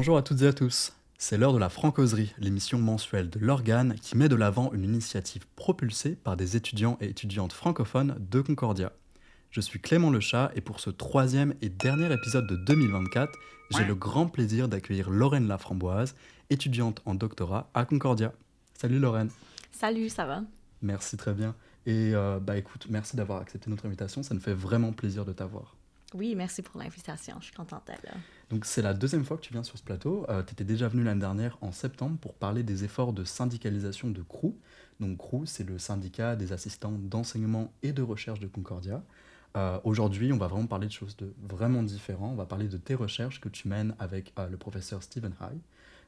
Bonjour à toutes et à tous. C'est l'heure de la Francauserie, l'émission mensuelle de l'Organe qui met de l'avant une initiative propulsée par des étudiants et étudiantes francophones de Concordia. Je suis Clément Lechat et pour ce troisième et dernier épisode de 2024, j'ai le grand plaisir d'accueillir Lorraine Laframboise, étudiante en doctorat à Concordia. Salut Lorraine. Salut, ça va? Merci très bien. Et écoute, merci d'avoir accepté notre invitation, ça nous fait vraiment plaisir de t'avoir. Oui, merci pour l'invitation. Je suis contente d'être là. Donc c'est la deuxième fois que tu viens sur ce plateau. Tu étais déjà venu l'année dernière en septembre pour parler des efforts de syndicalisation de CROU. Donc CROU, c'est le syndicat des assistants d'enseignement et de recherche de Concordia. Aujourd'hui, on va vraiment parler de choses vraiment différentes. On va parler de tes recherches que tu mènes avec le professeur Stephen High.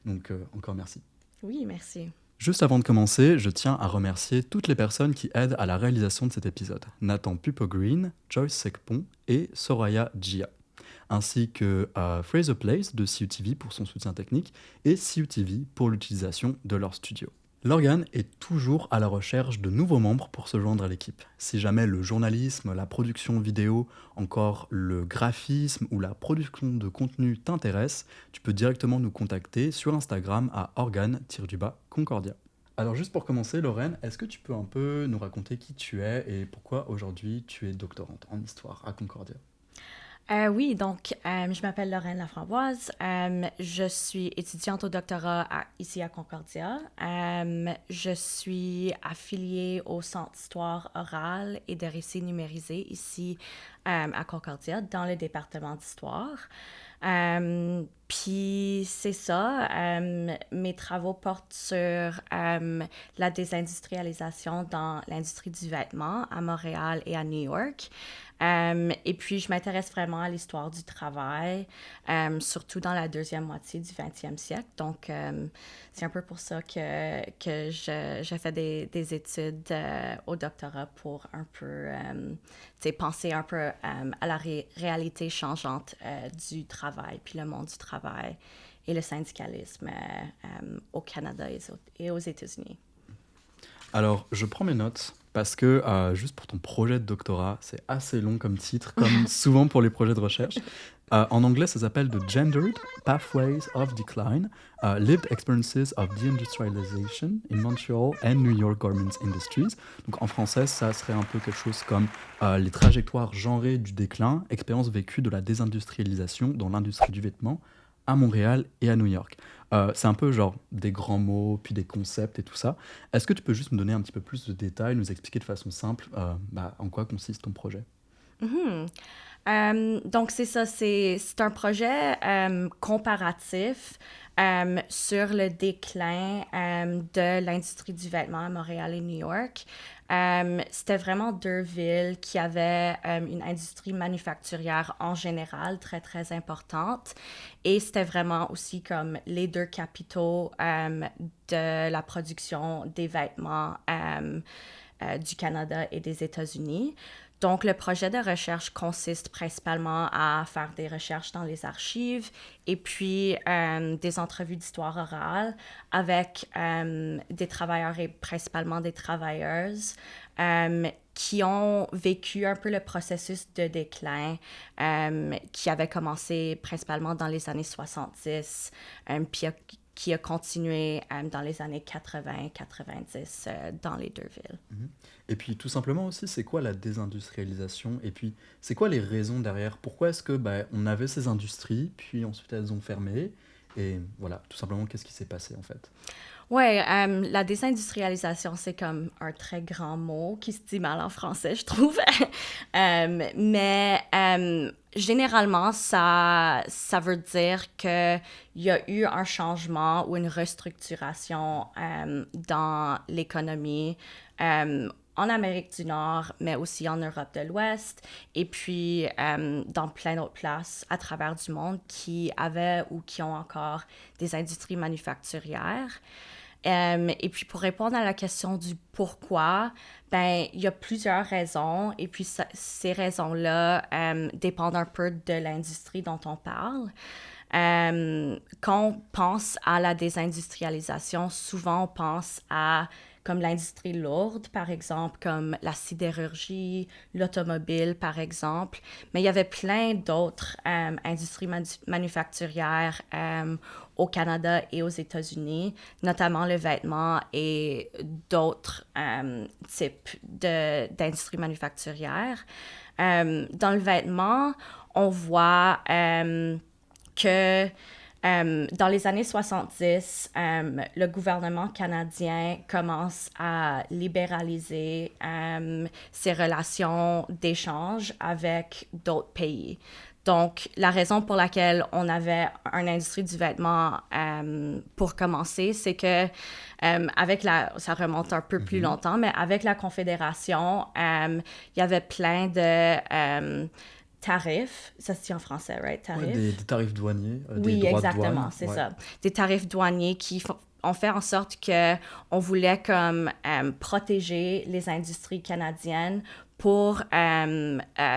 Donc encore merci. Oui, merci. Juste avant de commencer, je tiens à remercier toutes les personnes qui aident à la réalisation de cet épisode. Nathan Pupo-Green, Joyce Secpon et Soraya Gia, ainsi que Fraser Place de CUTV pour son soutien technique et CUTV pour l'utilisation de leur studio. L'organe est toujours à la recherche de nouveaux membres pour se joindre à l'équipe. Si jamais le journalisme, la production vidéo, encore le graphisme ou la production de contenu t'intéresse, tu peux directement nous contacter sur Instagram à organe-concordia. Alors juste pour commencer, Lorraine, est-ce que tu peux un peu nous raconter qui tu es et pourquoi aujourd'hui tu es doctorante en histoire à Concordia? Oui, donc, je m'appelle Lorraine Laframboise. Je suis étudiante au doctorat ici à Concordia. Je suis affiliée au Centre d'histoire orale et de récits numérisés ici à Concordia, dans le département d'histoire. Puis c'est ça, mes travaux portent sur la désindustrialisation dans l'industrie du vêtement à Montréal et à New York. Et puis, je m'intéresse vraiment à l'histoire du travail, surtout dans la deuxième moitié du 20e siècle. Donc, c'est un peu pour ça que je fais des études au doctorat pour un peu penser un peu à la réalité changeante du travail, puis le monde du travail et le syndicalisme au Canada et aux États-Unis. Alors, je prends mes notes parce que, juste pour ton projet de doctorat, c'est assez long comme titre, comme souvent pour les projets de recherche. En anglais, ça s'appelle The Gendered Pathways of Decline, Lived Experiences of Deindustrialization in Montreal and New York Garment Industries. Donc en français, ça serait un peu quelque chose comme les trajectoires genrées du déclin, expériences vécues de la désindustrialisation dans l'industrie du vêtement à Montréal et à New York. C'est un peu genre des grands mots, puis des concepts et tout ça. Est-ce que tu peux juste me donner un petit peu plus de détails, nous expliquer de façon simple en quoi consiste ton projet? Mhm. Donc, c'est ça, c'est un projet comparatif sur le déclin de l'industrie du vêtement à Montréal et New York. C'était vraiment deux villes qui avaient une industrie manufacturière en général très, très importante. Et c'était vraiment aussi comme les deux capitaux de la production des vêtements du Canada et des États-Unis. Donc, le projet de recherche consiste principalement à faire des recherches dans les archives et puis des entrevues d'histoire orale avec des travailleurs et principalement des travailleuses qui ont vécu un peu le processus de déclin qui avait commencé principalement dans les années 70, puis qui a continué dans les années 80-90 dans les deux villes. Mhm. Et puis tout simplement aussi, c'est quoi la désindustrialisation? Et puis c'est quoi les raisons derrière? Pourquoi est-ce que on avait ces industries, puis ensuite elles ont fermé? Et voilà, tout simplement, qu'est-ce qui s'est passé en fait? Ouais, la désindustrialisation, c'est comme un très grand mot qui se dit mal en français, je trouve. Mais généralement, ça veut dire qu'il y a eu un changement ou une restructuration dans l'économie en Amérique du Nord, mais aussi en Europe de l'Ouest, et puis dans plein d'autres places à travers du monde qui avaient ou qui ont encore des industries manufacturières. Et puis pour répondre à la question du pourquoi, ben il y a plusieurs raisons et puis ces raisons-là dépendent un peu de l'industrie dont on parle. Quand on pense à la désindustrialisation, souvent on pense à comme l'industrie lourde, par exemple, comme la sidérurgie, l'automobile, par exemple. Mais il y avait plein d'autres industries manufacturières au Canada et aux États-Unis, notamment le vêtement et d'autres types d'industries manufacturières. Dans le vêtement, on voit que dans les années 70, le gouvernement canadien commence à libéraliser ses relations d'échange avec d'autres pays. Donc, la raison pour laquelle on avait une industrie du vêtement pour commencer, c'est que ça remonte un peu plus longtemps, mais avec la Confédération, il y avait plein de tarifs, ça se dit en français, right? Tarifs? Ouais, des tarifs douaniers, des Oui, droits de exactement, douane. c'est Ouais. ça. Des tarifs douaniers qui ont fait en sorte qu'on voulait comme protéger les industries canadiennes pour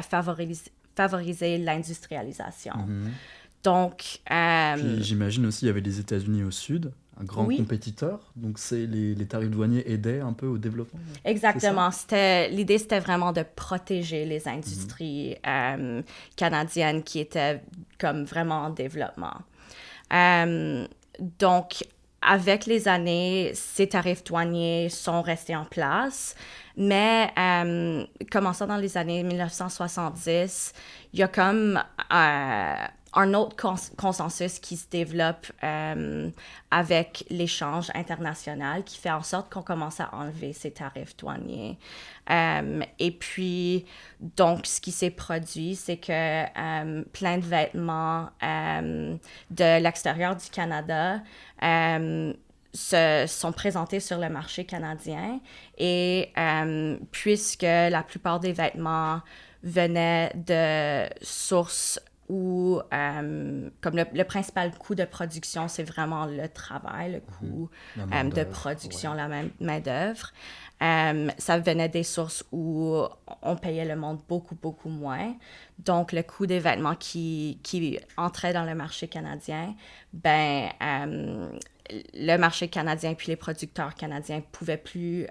favoriser l'industrialisation. Donc, Puis j'imagine aussi, il y avait les États-Unis au sud, un grand oui, compétiteur. Donc les tarifs douaniers aidaient un peu au développement. exactement. L'idée, c'était vraiment de protéger les industries canadiennes qui étaient comme vraiment en développement. Donc, avec les années, ces tarifs douaniers sont restés en place, mais commençant dans les années 1970, il y a comme un autre consensus qui se développe avec l'échange international qui fait en sorte qu'on commence à enlever ces tarifs douaniers. Et puis, donc, ce qui s'est produit, c'est que plein de vêtements de l'extérieur du Canada se sont présentés sur le marché canadien et puisque la plupart des vêtements venaient de sources où, comme le principal coût de production, c'est vraiment le travail, le coût de production, la main-d'œuvre. Ça venait des sources où on payait le monde beaucoup, beaucoup moins. Donc, le coût des vêtements qui entraient dans le marché canadien, le marché canadien puis les producteurs canadiens ne pouvaient plus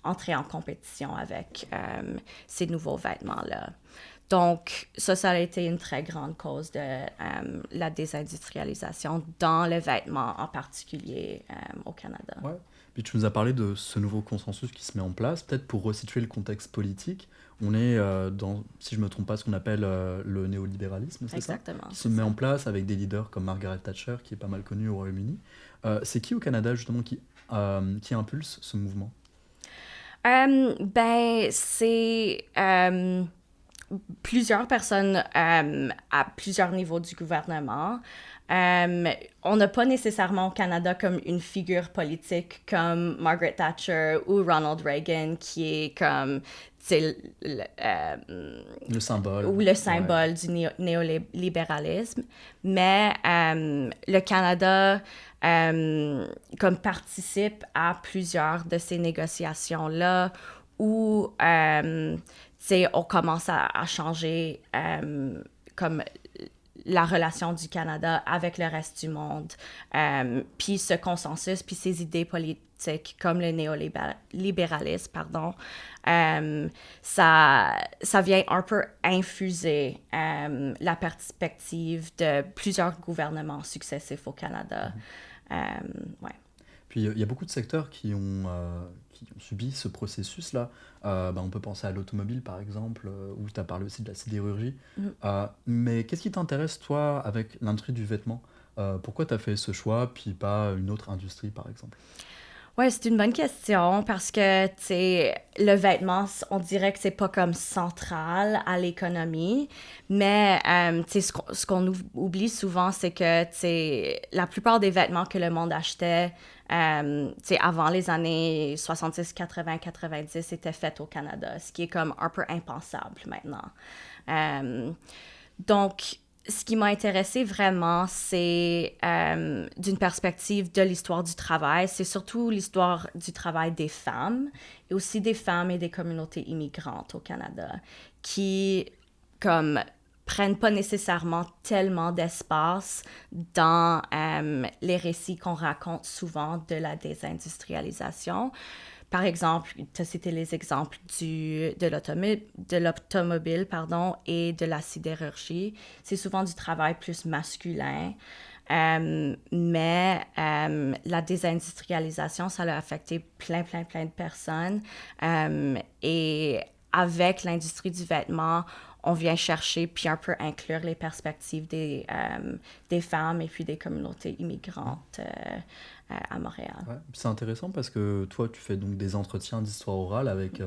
entrer en compétition avec ces nouveaux vêtements-là. Donc, ça a été une très grande cause de la désindustrialisation dans le vêtement en particulier au Canada. Ouais. Puis tu nous as parlé de ce nouveau consensus qui se met en place. Peut-être pour resituer le contexte politique, on est dans, si je ne me trompe pas, ce qu'on appelle le néolibéralisme, c'est Exactement. ça? Qui se met en place avec des leaders comme Margaret Thatcher, qui est pas mal connue au Royaume-Uni. C'est qui au Canada, justement, qui impulse ce mouvement? C'est plusieurs personnes à plusieurs niveaux du gouvernement. On n'a pas nécessairement au Canada comme une figure politique comme Margaret Thatcher ou Ronald Reagan qui est comme le symbole. Ou le symbole du néolibéralisme. Mais le Canada comme participe à plusieurs de ces négociations-là où on commence à changer comme la relation du Canada avec le reste du monde. Puis ce consensus, puis ces idées politiques comme le néolibéralisme, ça vient un peu infuser la perspective de plusieurs gouvernements successifs au Canada. Ouais. Puis il y a beaucoup de secteurs qui ont subi ce processus-là. On peut penser à l'automobile, par exemple, où tu as parlé aussi de la sidérurgie. Mais qu'est-ce qui t'intéresse, toi, avec l'industrie du vêtement? Pourquoi tu as fait ce choix, puis pas une autre industrie, par exemple? Oui, c'est une bonne question parce que, tu sais, le vêtement, on dirait que c'est pas comme central à l'économie, mais, tu sais, ce qu'on oublie souvent, c'est que, tu sais, la plupart des vêtements que le monde achetait, tu sais, avant les années 70, 80, 90, étaient faits au Canada, ce qui est comme un peu impensable maintenant. Donc, ce qui m'a intéressée vraiment, c'est d'une perspective de l'histoire du travail. C'est surtout l'histoire du travail des femmes et aussi des femmes et des communautés immigrantes au Canada qui, comme prennent pas nécessairement tellement d'espace dans les récits qu'on raconte souvent de la désindustrialisation. Par exemple, tu as cité les exemples de l'automobile, et de la sidérurgie. C'est souvent du travail plus masculin. Mais la désindustrialisation, ça a affecté plein de personnes. Et avec l'industrie du vêtement, on vient chercher puis un peu inclure les perspectives des femmes et puis des communautés immigrantes à Montréal. Ouais, c'est intéressant parce que toi, tu fais donc des entretiens d'histoire orale avec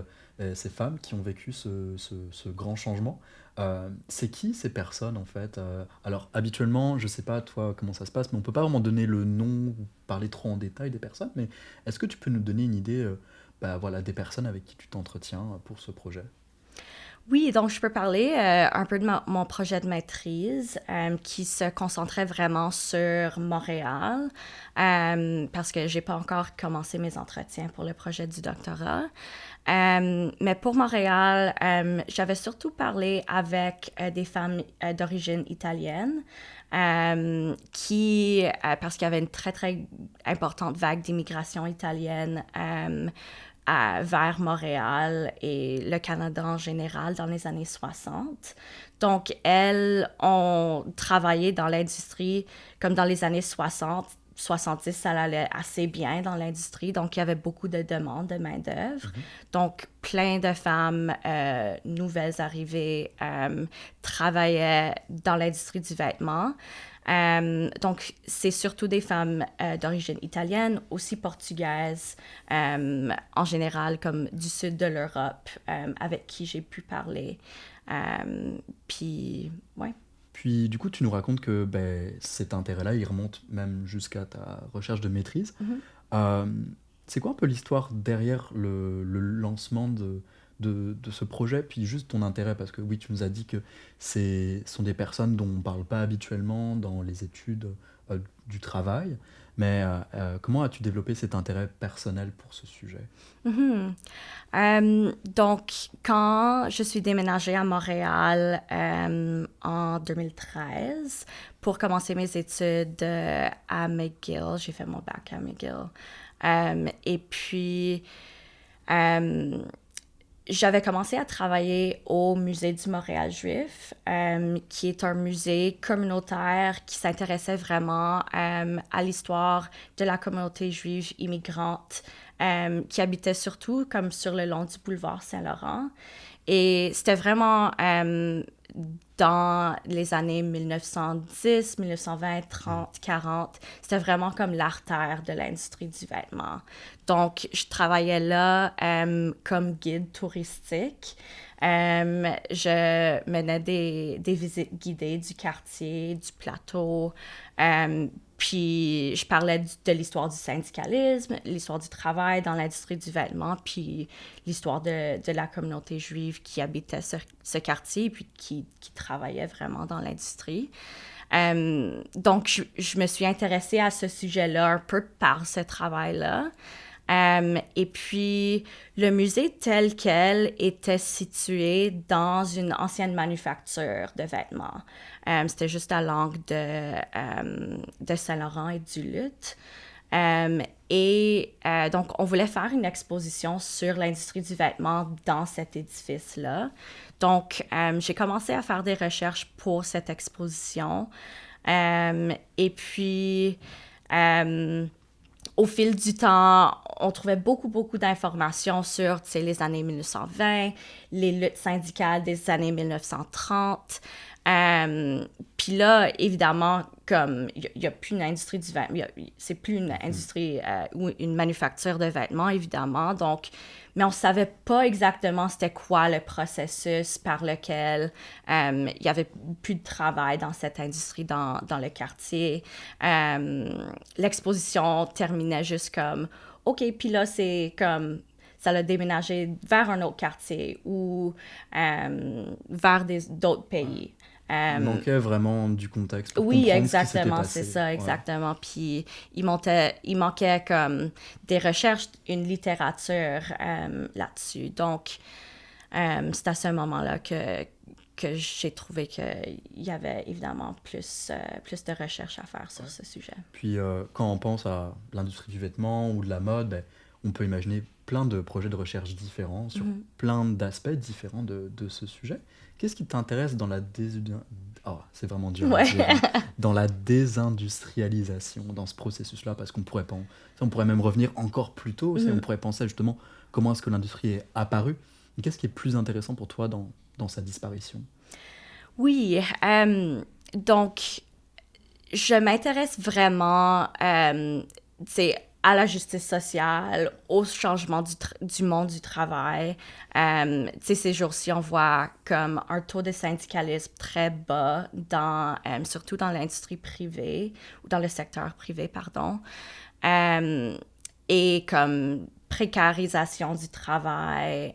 ces femmes qui ont vécu ce grand changement. C'est qui ces personnes en fait? Alors habituellement, je sais pas toi comment ça se passe, mais on peut pas vraiment donner le nom ou parler trop en détail des personnes. Mais est-ce que tu peux nous donner une idée, voilà, des personnes avec qui tu t'entretiens pour ce projet? Oui, donc je peux parler un peu de mon projet de maîtrise qui se concentrait vraiment sur Montréal parce que j'ai pas encore commencé mes entretiens pour le projet du doctorat. Mais pour Montréal, j'avais surtout parlé avec des femmes d'origine italienne parce qu'il y avait une très importante vague d'immigration italienne vers Montréal et le Canada en général dans les années 60. Donc, elles ont travaillé dans l'industrie comme dans les années 60. 70, ça allait assez bien dans l'industrie, donc il y avait beaucoup de demandes de main-d'œuvre. Donc, plein de femmes nouvelles arrivées travaillaient dans l'industrie du vêtement. Donc, c'est surtout des femmes d'origine italienne, aussi portugaises, en général, comme du sud de l'Europe, avec qui j'ai pu parler. Puis, ouais. Puis du coup, tu nous racontes que cet intérêt-là, il remonte même jusqu'à ta recherche de maîtrise. Euh, c'est quoi un peu l'histoire derrière le lancement de ce projet, puis juste ton intérêt, parce que oui, tu nous as dit que ce sont des personnes dont on ne parle pas habituellement dans les études du travail, mais comment as-tu développé cet intérêt personnel pour ce sujet? Donc, quand je suis déménagée à Montréal en 2013 pour commencer mes études à McGill, j'ai fait mon bac à McGill. Et puis, j'avais commencé à travailler au Musée du Montréal juif, qui est un musée communautaire qui s'intéressait vraiment à l'histoire de la communauté juive immigrante qui habitait surtout comme sur le long du boulevard Saint-Laurent. Et c'était vraiment dans les années 1910, 1920, 30, 40. C'était vraiment comme l'artère de l'industrie du vêtement. Donc, je travaillais là comme guide touristique. Je menais des visites guidées du quartier, du plateau. Puis je parlais de l'histoire du syndicalisme, l'histoire du travail dans l'industrie du vêtement, puis l'histoire de la communauté juive qui habitait ce quartier, puis qui travaillait vraiment dans l'industrie. Donc, je me suis intéressée à ce sujet-là un peu par ce travail-là. Et puis, le musée tel quel était situé dans une ancienne manufacture de vêtements. C'était juste à l'angle de Saint-Laurent et du Luth. Donc, on voulait faire une exposition sur l'industrie du vêtement dans cet édifice-là. Donc, j'ai commencé à faire des recherches pour cette exposition. Et puis... au fil du temps, on trouvait beaucoup d'informations sur les années 1920, les luttes syndicales des années 1930. Puis là, évidemment, comme il n'y a plus une industrie du vêtement, c'est plus une industrie ou une manufacture de vêtements, évidemment. Donc, mais on ne savait pas exactement c'était quoi le processus par lequel il n'y avait plus de travail dans cette industrie dans le quartier. L'exposition terminait juste comme, OK, puis là, c'est comme... ça l'a déménagé vers un autre quartier ou vers d'autres pays. Il manquait vraiment du contexte pour Oui, comprendre ce qui s'était exactement, passé. c'est ça, exactement. Puis il manquait comme des recherches, une littérature là-dessus. Donc, c'est à ce moment-là que que j'ai trouvé qu'il y avait évidemment plus de recherche à faire sur ce sujet. Puis quand on pense à l'industrie du vêtement ou de la mode, ben, on peut imaginer plein de projets de recherche différents sur plein d'aspects différents de ce sujet. Qu'est-ce qui t'intéresse dans la c'est vraiment dur à dire, hein. Dans la désindustrialisation, dans ce processus-là, parce qu'on pourrait on pourrait même revenir encore plus tôt, on pourrait penser justement comment est-ce que l'industrie est apparue. Et qu'est-ce qui est plus intéressant pour toi dans sa disparition? Oui, donc je m'intéresse vraiment à la justice sociale, au changement du monde du travail. Ces jours-ci, on voit comme un taux de syndicalisme très bas, surtout dans l'industrie privée, ou dans le secteur privé, pardon. Et comme précarisation du travail.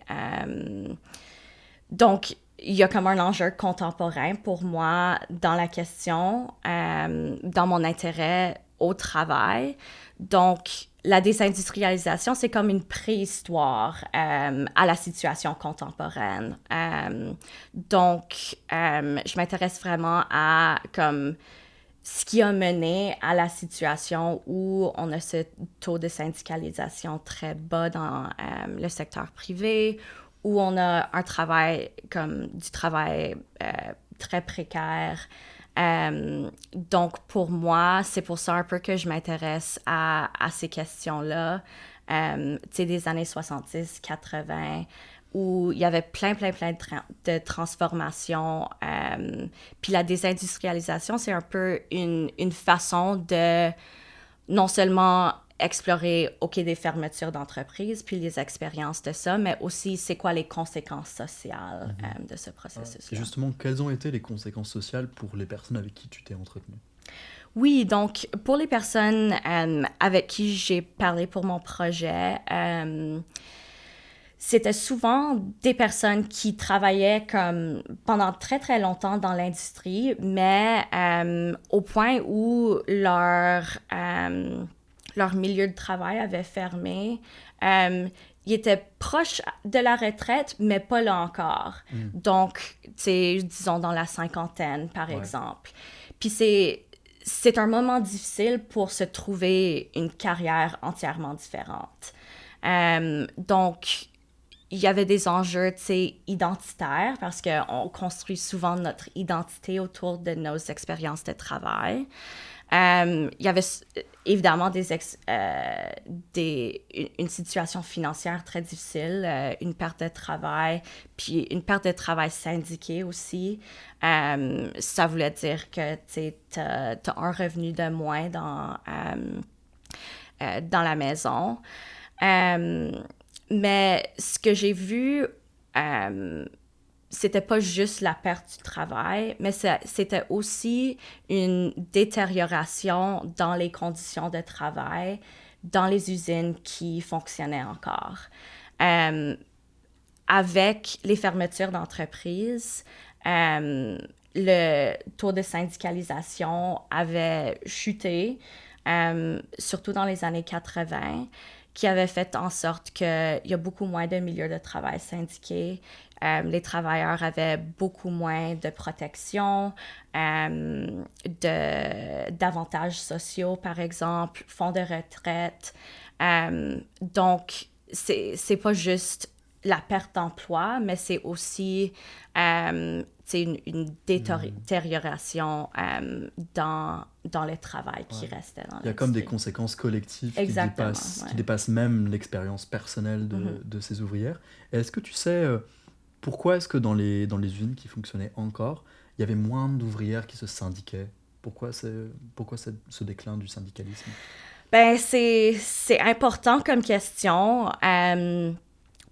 Donc, il y a comme un enjeu contemporain pour moi dans la question, dans mon intérêt au travail. Donc, la désindustrialisation, c'est comme une préhistoire à la situation contemporaine. Donc, je m'intéresse vraiment à comme ce qui a mené à la situation où on a ce taux de syndicalisation très bas dans le secteur privé, où on a un travail comme du travail très précaire. Donc, pour moi, c'est pour ça un peu que je m'intéresse à ces questions-là, tu sais, des années 70, 80, où il y avait plein de transformations. Puis la désindustrialisation, c'est un peu une façon de non seulement explorer, OK, des fermetures d'entreprises, puis les expériences de ça, mais aussi c'est quoi les conséquences sociales de ce processus-là. Et justement, quelles ont été les conséquences sociales pour les personnes avec qui tu t'es entretenue? Oui, donc pour les personnes avec qui j'ai parlé pour mon projet, c'était souvent des personnes qui travaillaient comme pendant très longtemps dans l'industrie, mais au point où leur milieu de travail avait fermé. Ils étaient proches de la retraite, mais pas là encore. Donc, tu sais, disons dans la cinquantaine, par exemple. Puis c'est un moment difficile pour se trouver une carrière entièrement différente. Donc, il y avait des enjeux, tu sais, identitaires, parce qu'on construit souvent notre identité autour de nos expériences de travail. Il y avait évidemment une situation financière très difficile, une perte de travail, puis une perte de travail syndiqué aussi. Ça voulait dire que tu as un revenu de moins dans la maison. Mais ce que j'ai vu, c'était pas juste la perte du travail, mais c'était aussi une détérioration dans les conditions de travail dans les usines qui fonctionnaient encore. Avec les fermetures d'entreprises, le taux de syndicalisation avait chuté, surtout dans les années 80, qui avait fait en sorte qu'il y a beaucoup moins de milieux de travail syndiqués. Les travailleurs avaient beaucoup moins de protection, d'avantages sociaux, par exemple, fonds de retraite. Donc, c'est pas juste la perte d'emploi, mais c'est aussi une détérioration dans le travail qui restait dans l'industrie. Il y a comme des conséquences collectives qui dépassent même l'expérience personnelle de ces ouvrières. Et est-ce que tu sais pourquoi est-ce que dans les usines qui fonctionnaient encore, il y avait moins d'ouvrières qui se syndiquaient? Pourquoi ce déclin du syndicalisme? Ben, c'est important comme question.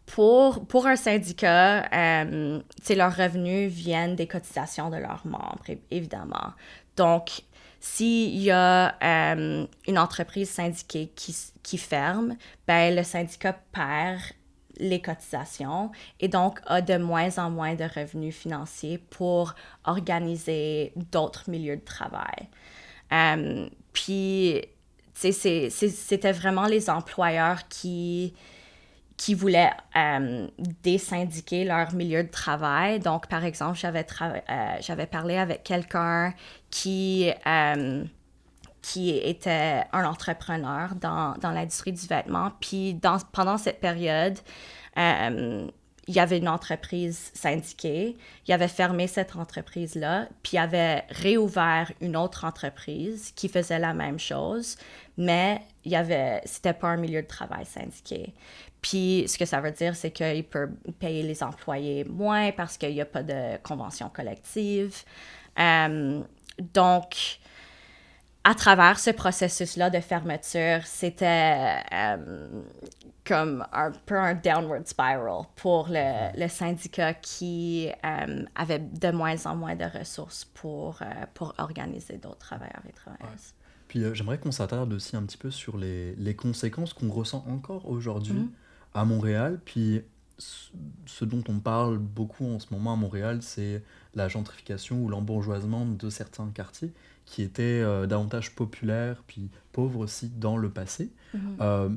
Pour un syndicat, leurs revenus viennent des cotisations de leurs membres, évidemment. Donc, s'il y a une entreprise syndiquée qui ferme, ben, le syndicat perd les cotisations et donc a de moins en moins de revenus financiers pour organiser d'autres milieux de travail. Puis, c'était vraiment les employeurs qui qui voulaient désyndiquer leur milieu de travail. Donc, par exemple, j'avais parlé avec quelqu'un qui était un entrepreneur dans l'industrie du vêtement. Puis, pendant cette période, il y avait une entreprise syndiquée. Il avait fermé cette entreprise-là, puis il avait réouvert une autre entreprise qui faisait la même chose, mais c'était pas un milieu de travail syndiqué. Puis, ce que ça veut dire, c'est qu'il peut payer les employés moins parce qu'il n'y a pas de convention collective. Donc, à travers ce processus-là de fermeture, c'était comme un peu un downward spiral pour le syndicat qui avait de moins en moins de ressources pour organiser d'autres travailleurs et travailleuses. Ouais. Puis j'aimerais qu'on s'attarde aussi un petit peu sur les conséquences qu'on ressent encore aujourd'hui à Montréal. Puis ce dont on parle beaucoup en ce moment à Montréal, c'est la gentrification ou l'embourgeoisement de certains quartiers qui étaient davantage populaires, puis pauvres aussi dans le passé.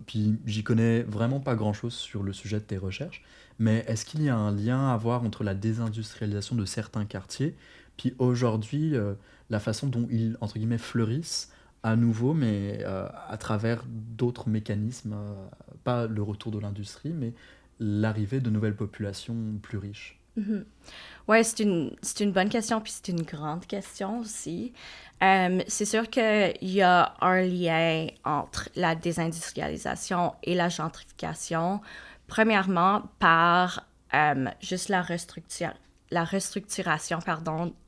Puis j'y connais vraiment pas grand-chose sur le sujet de tes recherches, mais est-ce qu'il y a un lien à voir entre la désindustrialisation de certains quartiers, puis aujourd'hui la façon dont ils, entre guillemets, fleurissent à nouveau, mais à travers d'autres mécanismes, pas le retour de l'industrie, mais l'arrivée de nouvelles populations plus riches? Oui, c'est une bonne question, puis c'est une grande question aussi. C'est sûr qu'il y a un lien entre la désindustrialisation et la gentrification. Premièrement, par juste la restructuration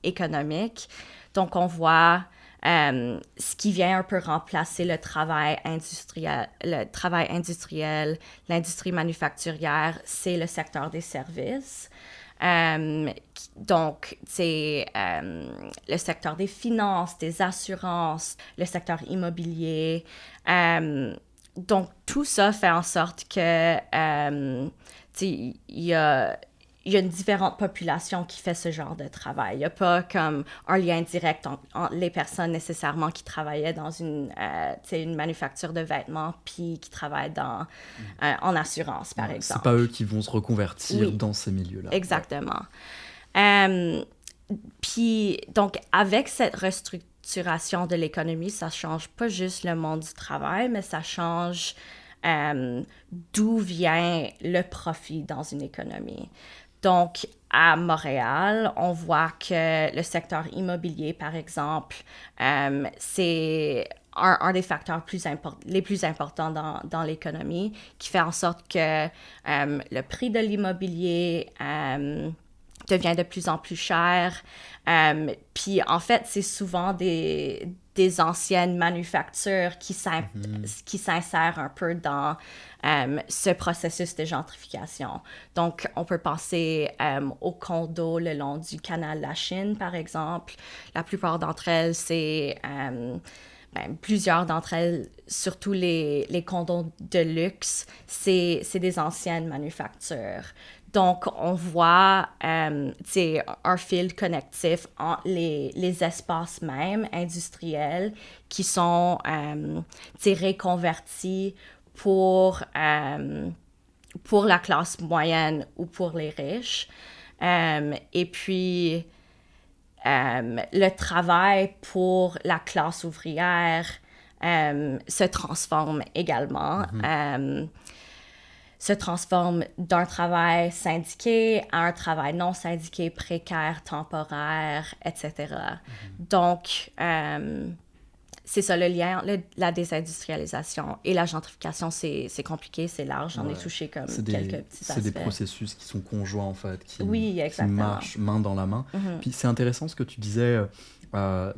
économique. Donc, on voit ce qui vient un peu remplacer le travail industriel, l'industrie manufacturière, c'est le secteur des services. Donc, c'est le secteur des finances, des assurances, le secteur immobilier. Donc, tout ça fait en sorte que il y a une différente population qui fait ce genre de travail. Il n'y a pas comme un lien direct entre les personnes nécessairement qui travaillaient dans une manufacture de vêtements puis qui travaillent en assurance, par exemple. C'est pas eux qui vont se reconvertir dans ces milieux-là. Exactement. Puis, donc, avec cette restructuration de l'économie, ça change pas juste le monde du travail, mais ça change d'où vient le profit dans une économie. Donc, à Montréal, on voit que le secteur immobilier, par exemple, c'est un des facteurs les plus importants dans l'économie, qui fait en sorte que le prix de l'immobilier devient de plus en plus cher. Puis, en fait, c'est souvent des anciennes manufactures qui s'insèrent un peu dans ce processus de gentrification. Donc, on peut penser aux condos le long du canal La Chine, par exemple. La plupart d'entre elles, plusieurs d'entre elles, surtout les condos de luxe, c'est des anciennes manufactures. Donc, on voit un fil connectif entre les espaces même industriels qui sont reconvertis pour la classe moyenne ou pour les riches. Et puis, le travail pour la classe ouvrière se transforme également. Se transforme d'un travail syndiqué à un travail non syndiqué, précaire, temporaire, etc. Donc, c'est ça, le lien entre la désindustrialisation et la gentrification, c'est compliqué, c'est large, j'en ai touché comme quelques petits aspects. C'est des processus qui sont conjoints, en fait, qui marchent main dans la main. Puis c'est intéressant ce que tu disais,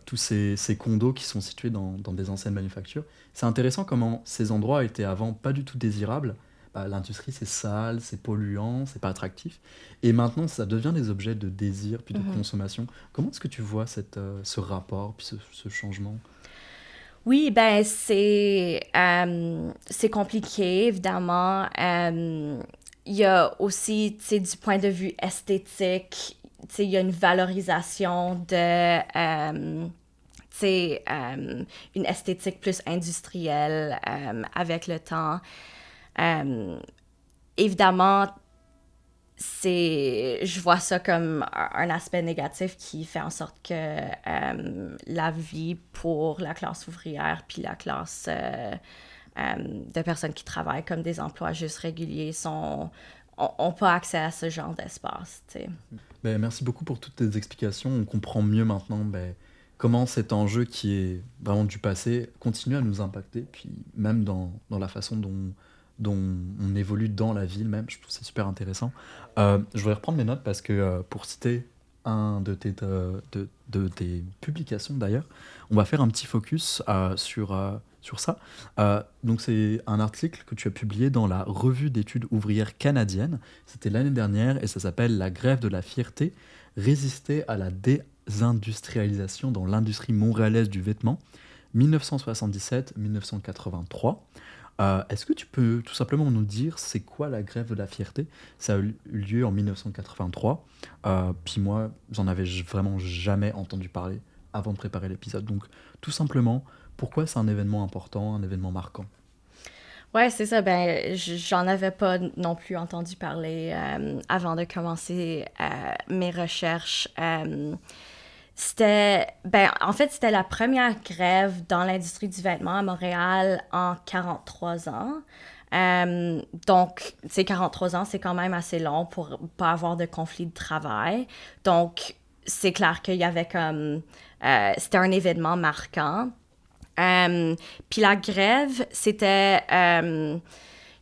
tous ces condos qui sont situés dans des anciennes manufactures. C'est intéressant comment ces endroits étaient avant pas du tout désirables. L'industrie, c'est sale, c'est polluant, c'est pas attractif. Et maintenant, ça devient des objets de désir puis de consommation. Comment est-ce que tu vois ce rapport puis ce changement? Oui, c'est compliqué, évidemment. Il y a aussi, du point de vue esthétique, il y a une valorisation de... une esthétique plus industrielle avec le temps. évidemment, je vois ça comme un aspect négatif qui fait en sorte que la vie pour la classe ouvrière puis la classe de personnes qui travaillent comme des emplois juste réguliers ont pas accès à ce genre d'espace, tu sais. Ben, merci beaucoup pour toutes tes explications. On comprend mieux maintenant ben, comment cet enjeu qui est vraiment du passé continue à nous impacter, puis même dans la façon dont on évolue dans la ville même. Je trouve que c'est super intéressant. Je voudrais reprendre mes notes parce que pour citer un de tes publications d'ailleurs, on va faire un petit focus sur ça. Donc c'est un article que tu as publié dans la Revue d'études ouvrières canadienne. C'était l'année dernière et ça s'appelle La grève de la fierté, résister à la désindustrialisation dans l'industrie montréalaise du vêtement, 1977-1983. Est-ce que tu peux tout simplement nous dire c'est quoi la grève de la fierté? Ça a eu lieu en 1983. Puis moi, j'en avais vraiment jamais entendu parler avant de préparer l'épisode. Donc tout simplement, pourquoi c'est un événement important, un événement marquant? Ouais, c'est ça. Ben, j'en avais pas non plus entendu parler avant de commencer mes recherches. En fait, c'était la première grève dans l'industrie du vêtement à Montréal en 43 ans. Donc, ces 43 ans, c'est quand même assez long pour pas avoir de conflit de travail. Donc, c'est clair qu'il y avait c'était un événement marquant. Puis la grève, il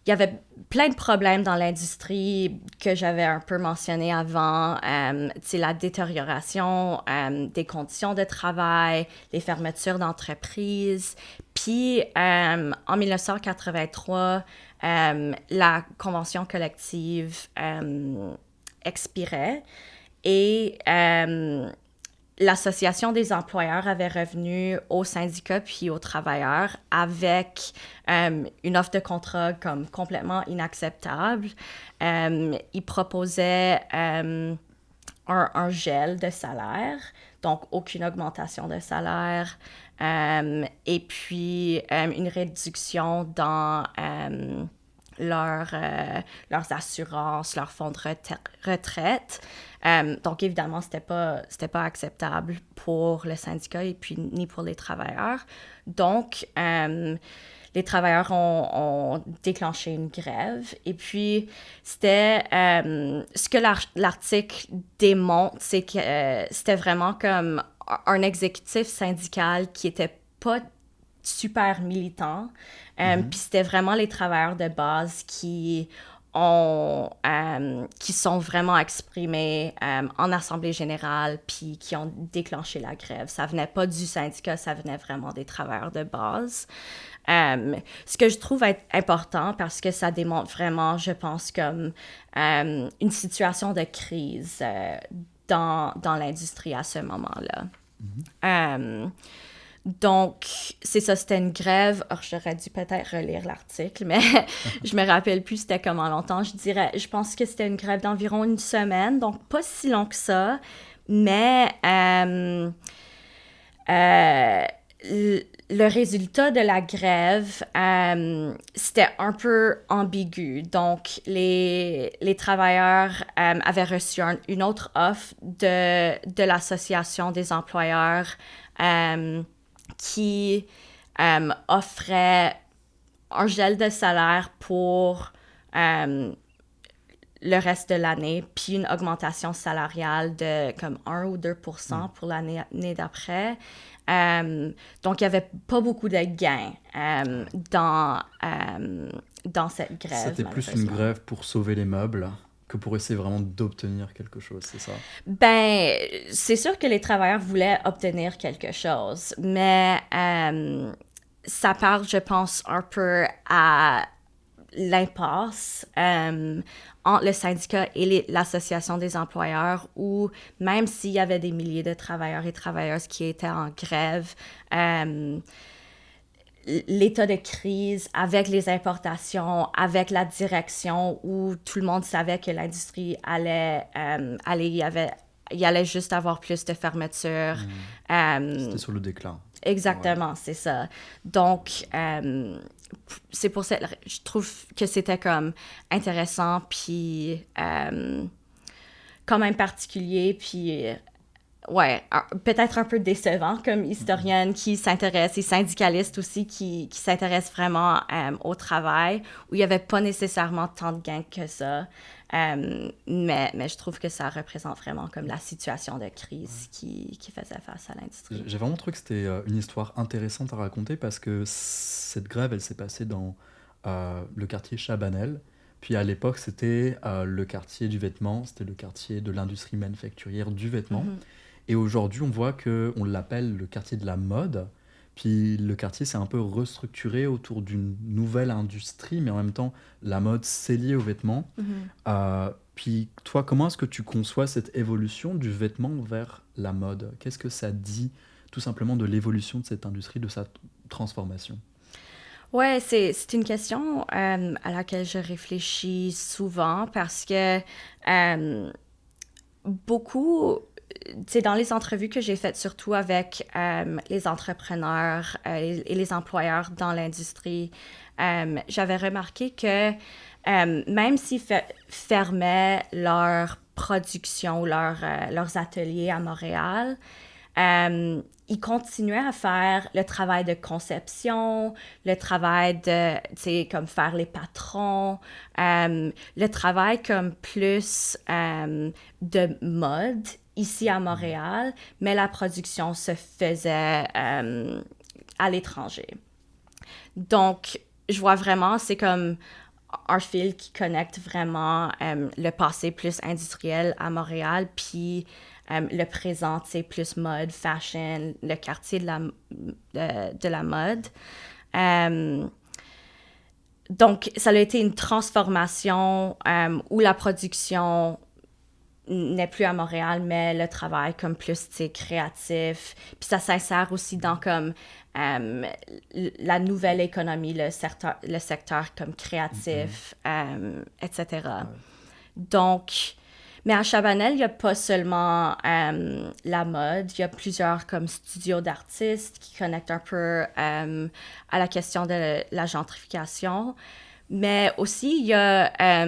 y avait plein de problèmes dans l'industrie que j'avais un peu mentionné avant. La détérioration des conditions de travail, les fermetures d'entreprises. Puis en 1983, la convention collective expirait et l'Association des employeurs avait revenu aux syndicats puis aux travailleurs avec une offre de contrat comme complètement inacceptable. Ils proposaient un gel de salaire, donc aucune augmentation de salaire, et puis une réduction dans leurs assurances, leurs fonds de retraite. Donc, évidemment, c'était pas acceptable pour le syndicat et puis ni pour les travailleurs. Donc, les travailleurs ont déclenché une grève. Et puis, ce que l'article démontre, c'est que c'était vraiment comme un exécutif syndical qui était pas super militant. Puis c'était vraiment les travailleurs de base qui sont vraiment exprimés en assemblée générale puis qui ont déclenché la grève. Ça venait pas du syndicat, ça venait vraiment des travailleurs de base. Ce que je trouve être important parce que ça démontre vraiment, je pense, comme une situation de crise dans l'industrie à ce moment-là. Donc, c'est ça, c'était une grève. Alors, j'aurais dû peut-être relire l'article, mais je me rappelle plus c'était comment longtemps. Je pense que c'était une grève d'environ une semaine, donc pas si long que ça. Mais le résultat de la grève, c'était un peu ambigu. Donc, les travailleurs avaient reçu une autre offre de l'Association des employeurs qui offrait un gel de salaire pour le reste de l'année, puis une augmentation salariale de comme 1 ou 2% pour l'année d'après. Donc, il n'y avait pas beaucoup de gains dans cette grève. C'était plus une grève pour sauver les meubles que pour essayer vraiment d'obtenir quelque chose, c'est ça? Ben, c'est sûr que les travailleurs voulaient obtenir quelque chose, mais ça parle, je pense, un peu à l'impasse entre le syndicat et l'Association des employeurs, où même s'il y avait des milliers de travailleurs et travailleuses qui étaient en grève, l'état de crise avec les importations, avec la direction, où tout le monde savait que l'industrie il allait juste avoir plus de fermetures. C'était sur le déclin. Exactement, ouais. C'est ça. Donc, c'est pour ça, je trouve que c'était comme intéressant, puis quand même particulier, puis ouais, peut-être un peu décevant comme historienne qui s'intéresse, et syndicaliste aussi qui s'intéresse vraiment au travail, où il n'y avait pas nécessairement tant de gains que ça. Mais je trouve que ça représente vraiment comme la situation de crise qui faisait face à l'industrie. J'ai vraiment trouvé que c'était une histoire intéressante à raconter parce que cette grève, elle s'est passée dans le quartier Chabanel. Puis à l'époque, c'était le quartier du vêtement, c'était le quartier de l'industrie manufacturière du vêtement. Et aujourd'hui, on voit qu'on l'appelle le quartier de la mode. Puis le quartier s'est un peu restructuré autour d'une nouvelle industrie, mais en même temps, la mode, c'est lié aux vêtements. Puis toi, comment est-ce que tu conçois cette évolution du vêtement vers la mode? Qu'est-ce que ça dit tout simplement de l'évolution de cette industrie, de sa transformation? Ouais, c'est une question à laquelle je réfléchis souvent parce que beaucoup, tu sais, dans les entrevues que j'ai faites, surtout avec les entrepreneurs et les employeurs dans l'industrie, j'avais remarqué que même s'ils fermaient leur production, leurs ateliers à Montréal, ils continuaient à faire le travail de conception, le travail de, tu sais, comme faire les patrons, le travail comme plus de mode ici à Montréal, mais la production se faisait à l'étranger. Donc, je vois vraiment, c'est comme un fil qui connecte vraiment le passé plus industriel à Montréal, puis le présent, c'est plus mode, fashion, le quartier de la mode. Donc, ça a été une transformation où la production n'est plus à Montréal, mais le travail comme plus, tu sais, créatif. Puis ça s'insère aussi dans comme la nouvelle économie, le secteur comme créatif, etc. Donc, mais à Chabanel, il n'y a pas seulement la mode, il y a plusieurs comme studios d'artistes qui connectent un peu à la question de la gentrification. Mais aussi, il y a,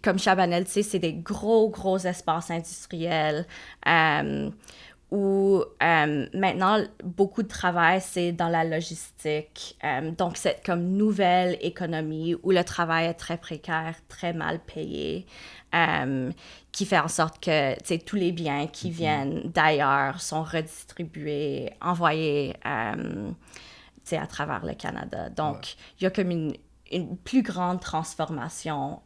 comme Chabanel, tu sais, c'est des gros espaces industriels où maintenant, beaucoup de travail, c'est dans la logistique. Donc, cette comme nouvelle économie où le travail est très précaire, très mal payé, qui fait en sorte que, tu sais, tous les biens qui viennent d'ailleurs sont redistribués, envoyés, tu sais, à travers le Canada. Donc, il y a comme une plus grande transformation,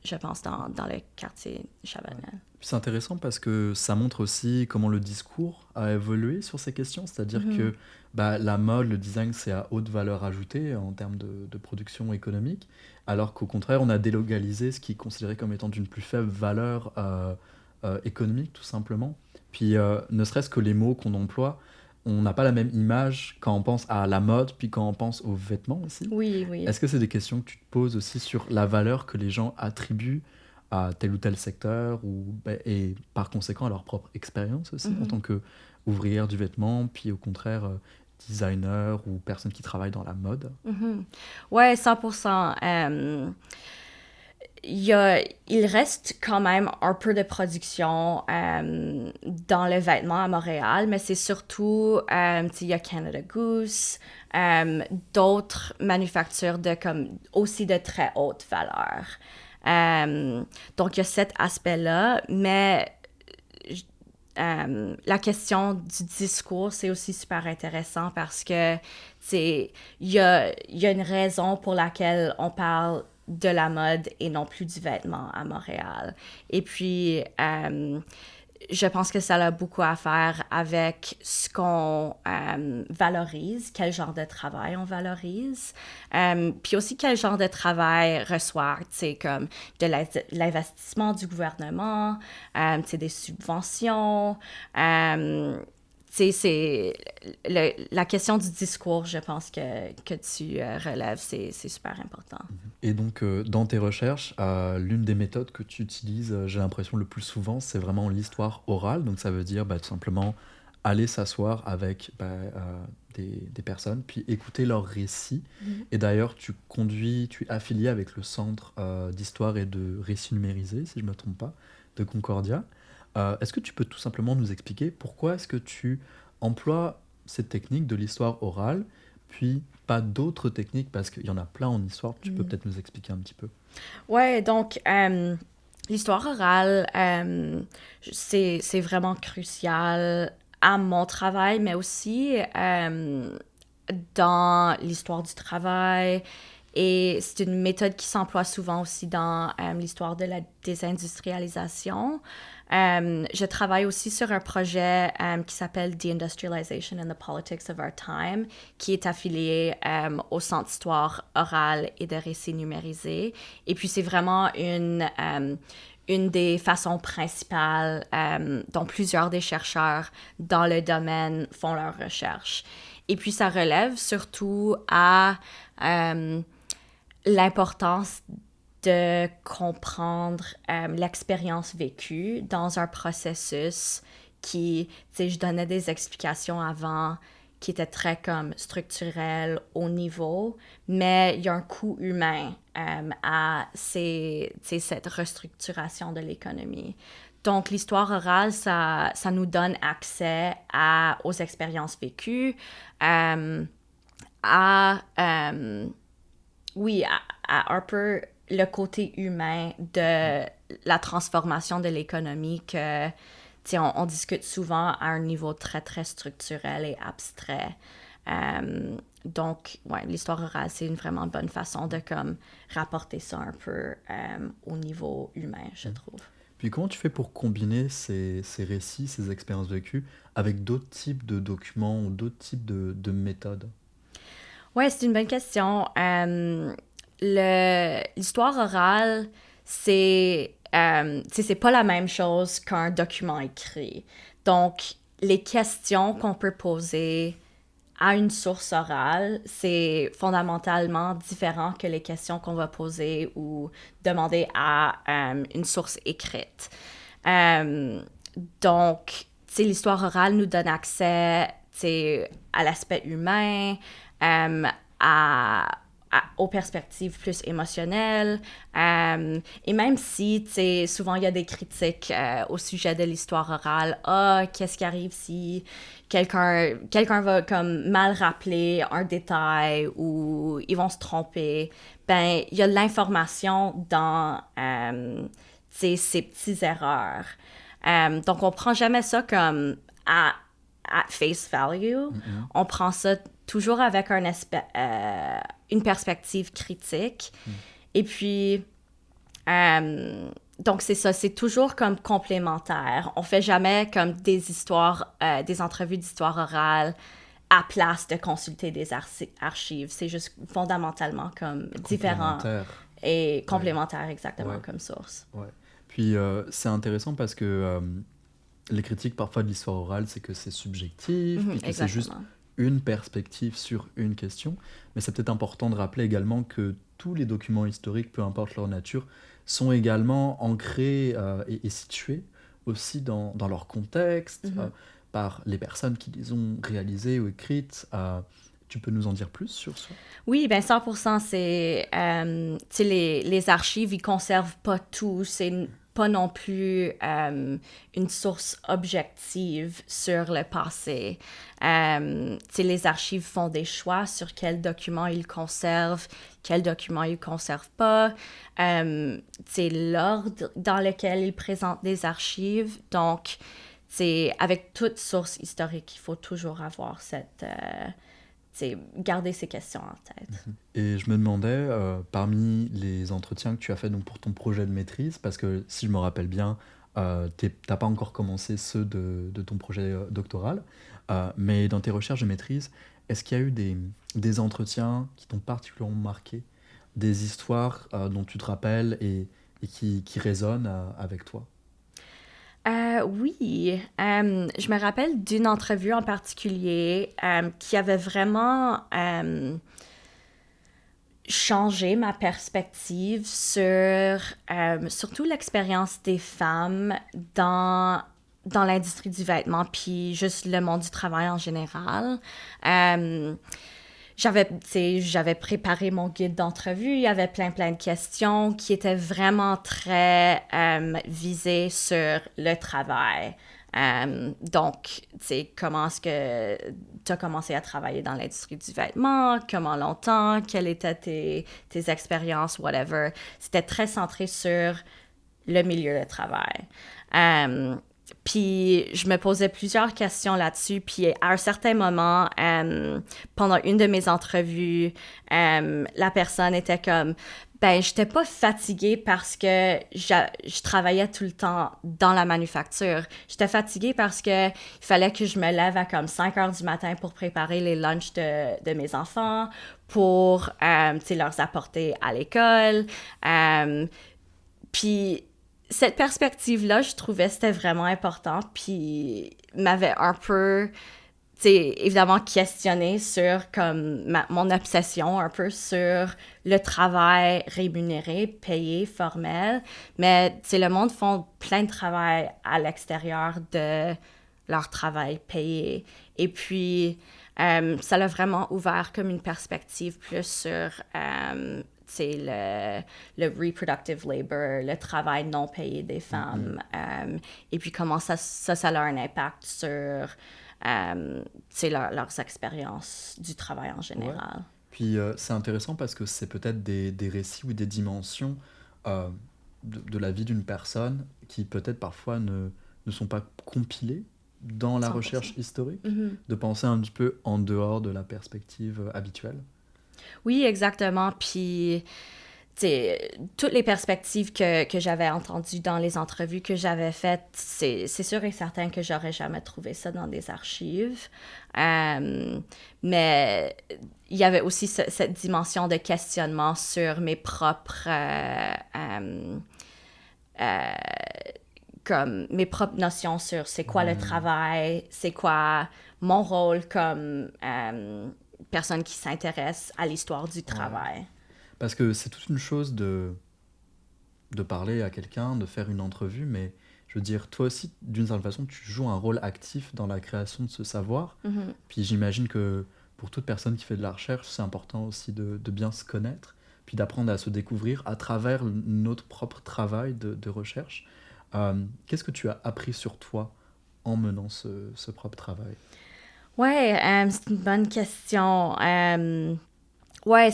je pense, dans le quartier Chabanel. C'est intéressant parce que ça montre aussi comment le discours a évolué sur ces questions, c'est-à-dire que la mode, le design, c'est à haute valeur ajoutée en termes de production économique, alors qu'au contraire, on a délocalisé ce qui est considéré comme étant d'une plus faible valeur économique, tout simplement. Puis, ne serait-ce que les mots qu'on emploie, on n'a pas la même image quand on pense à la mode, puis quand on pense aux vêtements aussi. Oui. Est-ce que c'est des questions que tu te poses aussi sur la valeur que les gens attribuent à tel ou tel secteur et par conséquent à leur propre expérience aussi en tant qu'ouvrière du vêtement, puis au contraire designer ou personne qui travaille dans la mode? Ouais, 100%. Il reste quand même un peu de production dans le vêtement à Montréal, mais c'est surtout, il y a Canada Goose, d'autres manufactures aussi de très haute valeur. Donc, il y a cet aspect-là, mais la question du discours, c'est aussi super intéressant parce que, il y a une raison pour laquelle on parle de la mode et non plus du vêtement à Montréal. Et puis, je pense que ça a beaucoup à faire avec ce qu'on valorise, quel genre de travail on valorise, puis aussi quel genre de travail reçoit, tu sais, comme de l'investissement du gouvernement, tu sais, des subventions, tu sais, c'est la question du discours, je pense que tu relèves, c'est super important. Et donc, dans tes recherches, l'une des méthodes que tu utilises, j'ai l'impression le plus souvent, c'est vraiment l'histoire orale. Donc, ça veut dire tout simplement aller s'asseoir avec des personnes, puis écouter leurs récits. Et d'ailleurs, tu es affilié avec le Centre d'histoire et de récits numérisés, si je ne me trompe pas, de Concordia. Est-ce que tu peux tout simplement nous expliquer pourquoi est-ce que tu emploies cette technique de l'histoire orale, puis pas d'autres techniques, parce qu'il y en a plein en histoire, tu peux peut-être nous expliquer un petit peu. Ouais, donc l'histoire orale, c'est vraiment crucial à mon travail, mais aussi dans l'histoire du travail. Et c'est une méthode qui s'emploie souvent aussi dans l'histoire de la désindustrialisation. Je travaille aussi sur un projet qui s'appelle The Industrialization and the Politics of Our Time, qui est affilié au Centre d'histoire orale et de récits numérisés. Et puis, c'est vraiment une des façons principales dont plusieurs des chercheurs dans le domaine font leurs recherches. Et puis, ça relève surtout à l'importance de comprendre l'expérience vécue dans un processus qui, tu sais, je donnais des explications avant qui étaient très comme structurelles au niveau, mais il y a un coût humain à cette restructuration de l'économie. Donc, l'histoire orale, ça nous donne accès aux expériences vécues, oui, à un peu le côté humain de la transformation de l'économie que, tu sais, on discute souvent à un niveau très, très structurel et abstrait. Donc, ouais, l'histoire orale, c'est une vraiment bonne façon de comme rapporter ça un peu au niveau humain, je trouve. Puis comment tu fais pour combiner ces récits, ces expériences vécues, avec d'autres types de documents ou d'autres types de méthodes? Ouais, c'est une bonne question. L'histoire orale, c'est pas la même chose qu'un document écrit. Donc, les questions qu'on peut poser à une source orale, c'est fondamentalement différent que les questions qu'on va poser ou demander à une source écrite. Donc, tu sais, l'histoire orale nous donne accès, tu sais, à l'aspect humain, à, aux perspectives plus émotionnelles. Et même si, tu sais, souvent il y a des critiques au sujet de l'histoire orale. Ah, qu'est-ce qui arrive si quelqu'un va comme mal rappeler un détail ou ils vont se tromper? Ben, il y a de l'information dans ces petites erreurs. Donc, on prend jamais ça comme à face value. On prend ça toujours avec une perspective critique. Et puis, donc c'est ça, c'est toujours comme complémentaire. On fait jamais comme des histoires, des entrevues d'histoire orale à place de consulter des archives. C'est juste fondamentalement comme différent et complémentaire exactement comme source. Ouais. Puis c'est intéressant parce que les critiques parfois de l'histoire orale, c'est que c'est subjectif, puis que c'est juste une perspective sur une question. Mais c'est peut-être important de rappeler également que tous les documents historiques, peu importe leur nature, sont également ancrés et situés aussi dans leur contexte, par les personnes qui les ont réalisés ou écrites. Tu peux nous en dire plus sur ça? Oui, bien 100%, c'est... tu sais, les archives, ils conservent pas tout. C'est pas non plus une source objective sur le passé. Tu sais, les archives font des choix sur quels documents ils conservent, quels documents ils conservent pas. Tu sais, l'ordre dans lequel ils présentent des archives. Donc, c'est avec toute source historique, il faut toujours avoir cette... garder ces questions en tête. Et je me demandais, parmi les entretiens que tu as fait donc, pour ton projet de maîtrise, parce que si je me rappelle bien, t'as pas encore commencé ceux de ton projet doctoral, mais dans tes recherches de maîtrise, est-ce qu'il y a eu des entretiens qui t'ont particulièrement marqué, des histoires dont tu te rappelles et qui résonnent avec toi? Oui, je me rappelle d'une entrevue en particulier qui avait vraiment changé ma perspective sur surtout l'expérience des femmes dans dans l'industrie du vêtement, puis juste le monde du travail en général. J'avais préparé mon guide d'entrevue, il y avait plein de questions qui étaient vraiment très visées sur le travail. Donc, tu sais, comment est-ce que tu as commencé à travailler dans l'industrie du vêtement, comment longtemps, quelles étaient tes expériences, whatever. C'était très centré sur le milieu de travail. Puis je me posais plusieurs questions là-dessus. Puis à un certain moment, pendant une de mes entrevues, la personne était comme, j'étais pas fatiguée parce que je travaillais tout le temps dans la manufacture. J'étais fatiguée parce que il fallait que je me lève à comme 5 heures du matin pour préparer les lunchs de mes enfants, pour, tu sais, leur apporter à l'école. Puis cette perspective-là, je trouvais que c'était vraiment important, puis m'avait un peu, tu sais, évidemment questionné sur comme mon obsession un peu sur le travail rémunéré, payé, formel. Mais, tu sais, le monde font plein de travail à l'extérieur de leur travail payé. Et puis, ça l'a vraiment ouvert comme une perspective plus sur c'est le reproductive labor, le travail non payé des femmes, et puis comment ça a un impact sur leurs expériences du travail en général. Ouais. Puis c'est intéressant parce que c'est peut-être des récits ou des dimensions de la vie d'une personne qui peut-être parfois ne sont pas compilées dans la 100%. recherche historique, de penser un petit peu en dehors de la perspective habituelle. Oui, exactement. Puis, tu sais, toutes les perspectives que j'avais entendues dans les entrevues que j'avais faites, c'est sûr et certain que j'aurais jamais trouvé ça dans des archives. Mais il y avait aussi cette dimension de questionnement sur mes propres... comme mes propres notions sur c'est quoi le travail, c'est quoi mon rôle comme personne qui s'intéresse à l'histoire du travail. Ouais. Parce que c'est toute une chose de parler à quelqu'un, de faire une entrevue, mais je veux dire, toi aussi, d'une certaine façon, tu joues un rôle actif dans la création de ce savoir. Puis j'imagine que pour toute personne qui fait de la recherche, c'est important aussi de bien se connaître, puis d'apprendre à se découvrir à travers notre propre travail de recherche. Qu'est-ce que tu as appris sur toi en menant ce propre travail? Ouais, c'est une bonne question. Ouais,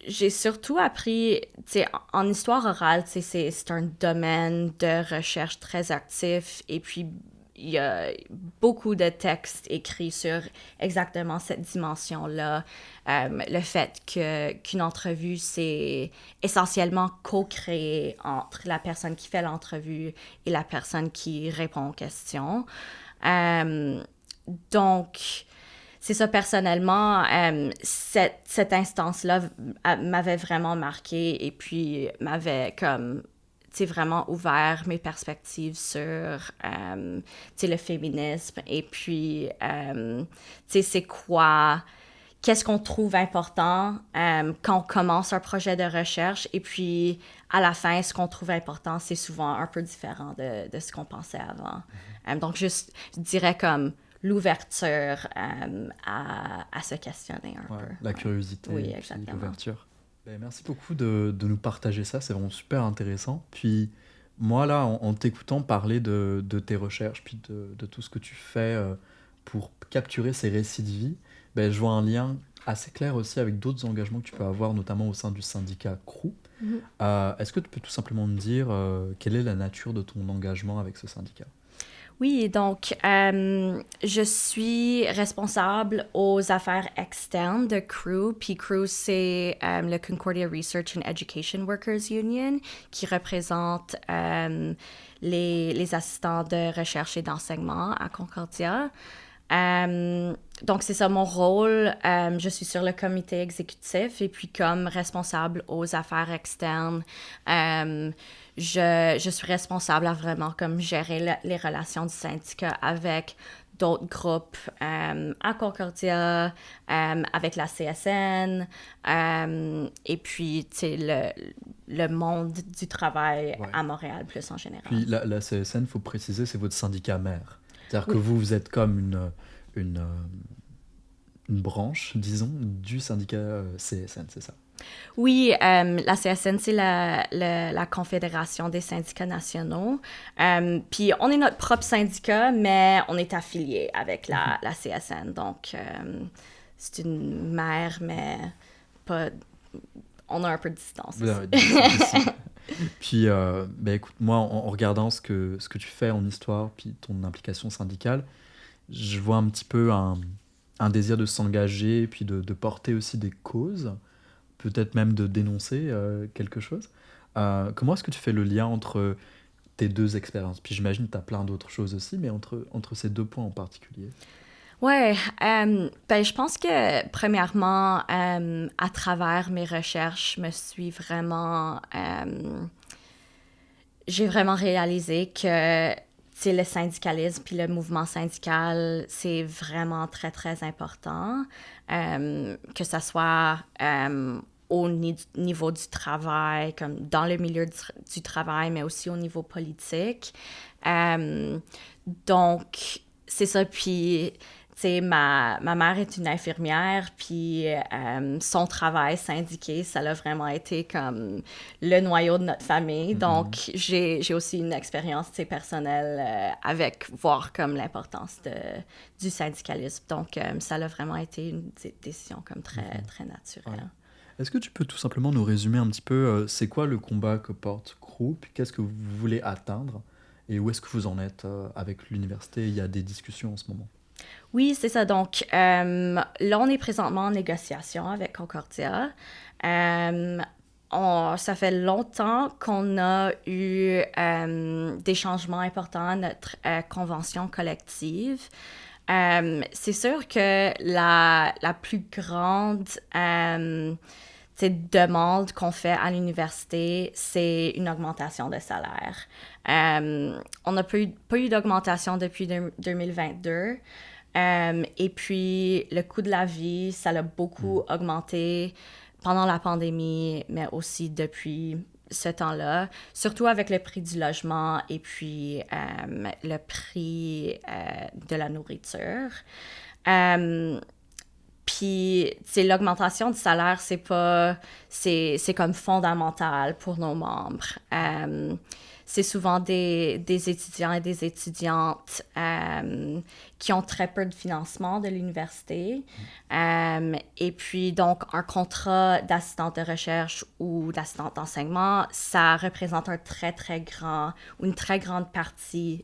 j'ai surtout appris, tu sais, en histoire orale, tu sais, c'est un domaine de recherche très actif, et puis il y a beaucoup de textes écrits sur exactement cette dimension-là. Le fait qu'une entrevue, c'est essentiellement co-créé entre la personne qui fait l'entrevue et la personne qui répond aux questions. Donc, c'est ça, personnellement, cette instance-là m'avait vraiment marquée, et puis m'avait comme, tu sais, vraiment ouvert mes perspectives sur, tu sais, le féminisme, et puis, tu sais, c'est quoi, qu'est-ce qu'on trouve important quand on commence un projet de recherche, et puis à la fin, ce qu'on trouve important, c'est souvent un peu différent de ce qu'on pensait avant. Donc, juste, je dirais comme l'ouverture à se questionner un peu. La curiosité, oui, et exactement. l'ouverture. Merci beaucoup de nous partager ça, c'est vraiment super intéressant. Puis moi, là, en t'écoutant parler de tes recherches, puis de tout ce que tu fais pour capturer ces récits de vie, je vois un lien assez clair aussi avec d'autres engagements que tu peux avoir, notamment au sein du syndicat CROO. Est-ce que tu peux tout simplement me dire quelle est la nature de ton engagement avec ce syndicat? Oui, donc je suis responsable aux affaires externes de CREW. Puis CREW, c'est le Concordia Research and Education Workers Union, qui représente les assistants de recherche et d'enseignement à Concordia. Donc, c'est ça mon rôle. Je suis sur le comité exécutif, et puis comme responsable aux affaires externes, je suis responsable à vraiment comme gérer les relations du syndicat avec d'autres groupes à Concordia, avec la CSN, et puis, tu sais, le monde du travail Ouais. à Montréal, plus en général. Puis la CSN, faut préciser, c'est votre syndicat mère. C'est-à-dire que Oui. vous êtes comme une, une branche, disons, du syndicat CSN, c'est ça? Oui, la CSN, c'est la Confédération des syndicats nationaux. Puis on est notre propre syndicat, mais on est affilié avec la CSN. Donc, c'est une mère, mais pas... On a un peu de distance Vous ici. avez dit ça aussi. Puis, bah, écoute, moi, en regardant ce que tu fais en histoire, puis ton implication syndicale, je vois un petit peu un désir de s'engager, puis de porter aussi des causes, peut-être même de dénoncer quelque chose. Comment est-ce que tu fais le lien entre tes deux expériences? Puis j'imagine que tu as plein d'autres choses aussi, mais entre ces deux points en particulier. Ouais, ben, je pense que premièrement, à travers mes recherches, j'ai vraiment réalisé que, tu sais, le syndicalisme puis le mouvement syndical, c'est vraiment très, très important, que ça soit au niveau du travail, comme dans le milieu du travail, mais aussi au niveau politique. Euh, donc, c'est ça. Puis, tu sais, ma mère est une infirmière, puis son travail syndiqué, ça a vraiment été comme le noyau de notre famille. Donc, j'ai aussi une expérience, tu sais, personnelle avec voir comme l'importance du syndicalisme. Donc, ça a vraiment été une décision comme très, très naturelle. Ouais. Est-ce que tu peux tout simplement nous résumer un petit peu, c'est quoi le combat que porte CROU, puis qu'est-ce que vous voulez atteindre, et où est-ce que vous en êtes avec l'université? Il y a des discussions en ce moment. Oui, c'est ça. Donc, là, on est présentement en négociation avec Concordia. Ça fait longtemps qu'on a eu des changements importants à notre convention collective. C'est sûr que la plus grande demande qu'on fait à l'université, c'est une augmentation de salaire. On n'a pas eu d'augmentation depuis 2022. Et puis, le coût de la vie, ça a beaucoup augmenté pendant la pandémie, mais aussi depuis ce temps-là, surtout avec le prix du logement et puis le prix de la nourriture. Puis, l'augmentation du salaire, c'est comme fondamental pour nos membres. C'est souvent des étudiants et des étudiantes qui ont très peu de financement de l'université. Et puis, donc, un contrat d'assistante de recherche ou d'assistante d'enseignement, ça représente une très grande partie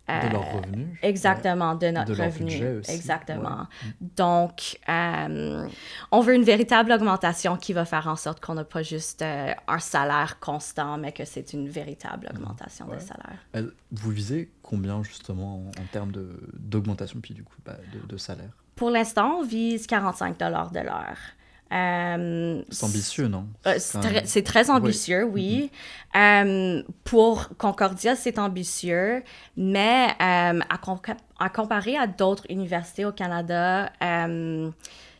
De leurs revenus. exactement, Ouais. de notre De leur revenu. budget aussi. Exactement. Ouais. Donc, on veut une véritable augmentation qui va faire en sorte qu'on n'a pas juste un salaire constant, mais que c'est une véritable augmentation Ouais. de salaire. Vous visez combien justement en termes d'augmentation, puis du coup de salaire? Pour l'instant, on vise 45 de l'heure. C'est ambitieux, non? C'est très ambitieux, oui. Pour Concordia, c'est ambitieux, mais à comparer à d'autres universités au Canada,